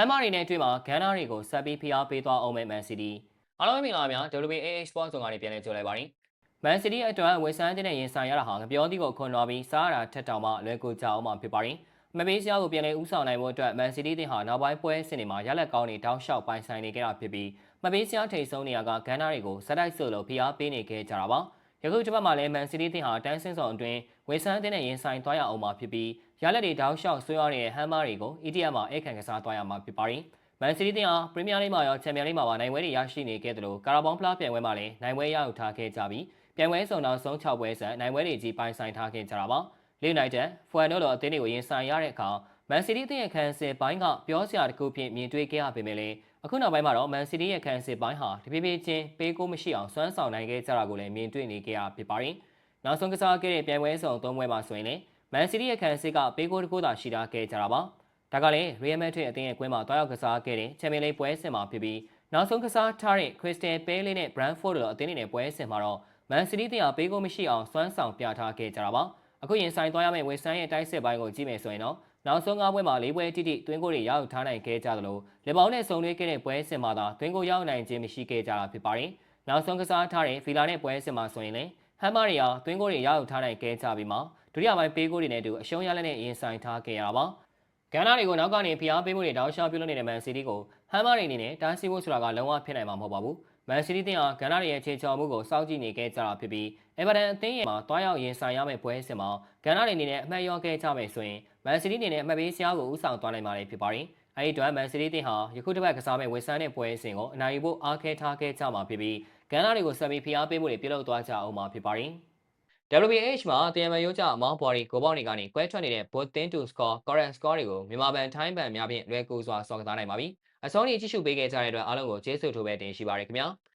ဟမ်းမာရီနဲ့တွေ့မှာဂန်နာတွေကိုဆက်ပြီးဖိအားပေးသွားအောင်မဲ့မန်စီးတီးအားလုံးမင်္ဂလာပါများ WAH Sport ဆောင်ကနေပြန်လည်ကြိုလိုက်ပါရစေ။မန်စီးတီးအတွက်ဝက်ဆန်တဲ့ရင်ဆိုင်ရတာဟာငပြောသီးကိုခွန်တော်ပြီးစားရတာထက်တောင်မှလွယ်ကူကြအောင်မှဖြစ်ပါရင်မပေးစရာကိုပြန်လည်ဦးဆောင်နိုင်ဖို့အတွက်မန်စီးတီးတင်ဟာနောက်ပိုင်းပွဲစဉ်တွေမှာရလက်ကောင်းတွေတောင်းလျှောက်ပိုင်ဆိုင်နေကြတာဖြစ်ပြီးမပေးစရာထိတ်ဆုံးနေရာကဂန်နာတွေကိုစတိုက်ဆိုလို့ဖိအားပေးနေခဲ့ကြတာပါ။ယခုတစ်ပတ်မှာလည်းမန်စီးတီးတင်ဟာတန်းစင်းဆောင်အတွင်းဝက်ဆန်တဲ့ရင်ဆိုင်သွားရအောင်မှဖြစ်ပြီးရလက်တွေတောင်းလျှောက်ဆွေးရတဲ့ဟမ်းမာတွေကို ETM မှာအခန့်ကစားသွားရမှာဖြစ်ပါရင်မန်စီးတီးတင်ဟာပရီးမီးယားလိမှာရောချန်ပီယံလိမှာပါနိုင်ပွဲတွေရရှိနေခဲ့တယ်လို့ကာရာဘောင်းဖလားပြိုင်ပွဲမှာလည်းနိုင်ပွဲရယူထားခဲ့ကြပြီးပြိုင်ပွဲစုံနောက်ဆုံး6ပွဲဆက်နိုင်ပွဲတွေကြီးပိုင်ဆိုင်ထားခဲ့ကြတာပါလီယူနိုက်တက်ဖူအန်တို့လိုအသင်းတွေကိုရင်ဆိုင်ရတဲ့အခါမန်စီးတီးတင်ရဲ့ခံစစ်ပိုင်းကပြောစရာတစ်ခုဖြင့်မြင်တွေ့ခဲ့ရပေမဲ့လည်းအခုနောက်ပိုင်းမှာတော့မန်စီးတီးရဲ့ခံစစ်ပိုင်းဟာတဖြည်းဖြည်းချင်းပေးကိုမရှိအောင်စွမ်းဆောင်နိုင်ခဲ့ကြတာကိုလည်းမြင်တွေ့နေခဲ့ရဖြစ်ပါတယ်နောက်ဆုံးကစားခဲ့တဲ့ပြိုင်ပွဲစုံ3ပွဲမှာဆိုရင်လည်းမန်စီးတီးရဲ့ခံစစ်ကပေးကိုတစ်ခုသာရှိထားခဲ့ကြတာပါဒါကလည်း Real Madrid အသင်းရဲ့ကွင်းမှာတွားရောက်ကစားခဲ့တဲ့ချန်ပီယံလိပွဲစဉ်မှာဖြစ်ပြီးနောက်ဆုံးကစားထားတဲ့ Crystal Palace နဲ့ Brentford တို့အသင်းတွေနဲ့ပွဲစဉ်မှာတော့ Man City တင်အားပေးကိုမရှိအောင်စွမ်းဆောင်ပြထားခဲ့ကြတာပါအခုရင်ဆိုင်သွားရမယ့်ဝက်ဆန်ရဲ့တိုက်စစ်ပိုင်းကိုကြည့်မယ်ဆိုရင်တော့နောက်ဆုံး9ပွဲမှာ4ပွဲတိတိတွင်းကိုတွေရောက်ထားနိုင်ခဲ့ကြသလိုလီဘောင်းနဲ့ဆုံတွေ့ခဲ့တဲ့ပွဲစဉ်မှာသာတွင်းကိုရောက်နိုင်ခြင်းမရှိခဲ့ကြတာဖြစ်ပါတယ်နောက်ဆုံးကစားထားတဲ့ Villa နဲ့ပွဲစဉ်မှာဆိုရင်လည်းဟမ်မာရီယာတွင်းကိုတွေရောက်ထားနိုင်ခဲ့ကြပြီးမှဒုတိယပိုင်းပေးကိုတွေနဲ့အတူအရှုံးရလက်နဲ့ရင်ဆိုင်ထားခဲ့ရတာပါဂန်နာတွေကိုနောက်ကနေဖိအားပေးမှုတွေတောင်းလျှောက်ပြုလုပ်နေတဲ့မန်စီးတီးကိုဟမ်မာရီအနေနဲ့တားဆီးဖို့ဆိုတာကလုံးဝဖြစ်နိုင်မှာမဟုတ်ပါဘူးမန်စီးတီးတင်ဟာဂန်နာတွေရဲ့ခြေချော်မှုကိုစောင့်ကြည့်နေခဲ့ကြတာဖြစ်ပြီးအေဗာတန်အသင်းရဲ့မှာတွားရောက်ရင်ဆိုင်ရမယ့်ပွဲစဉ်မှာဂန်နာတွေအနေနဲ့အမှတ်ရောခဲ့ကြမယ်ဆိုရင်မန်စီးတီးအနေနဲ့အမှတ်ပေးစရာကိုဦးဆောင်သွားနိုင်မှာဖြစ်ပါတယ်အဲဒီအတွက်မန်စီးတီးတင်ဟာယခုတစ်ပတ်ကစားမယ့်ဝက်ဆန်တဲ့ပွဲစဉ်ကိုအနိုင်ယူဖို့အားခဲထားခဲ့ကြမှာဖြစ်ပြီးဂန်နာတွေကိုဆက်ပြီးဖိအားပေးမှုတွေပြုလုပ်သွားကြအောင်မှာဖြစ်ပါတယ်WBH မှာတရားမရိုးကျအမောင်းပွားရီကိုပေါက်တွေကနေကွဲထွက်နေတဲ့ both tin to score current score တွေကိုမြန်မာဗန်ထိုင်းဗန်များဖြင့်လွယ်ကူစွာစော်ကစားနိုင်ပါပြီ။အဆုံးထိကြည့်ရှုပေးခဲ့ကြတဲ့အတွက်အားလုံးကိုကျေးဇူးထိုးပဲတင်ရှိပါရခင်ဗျာ။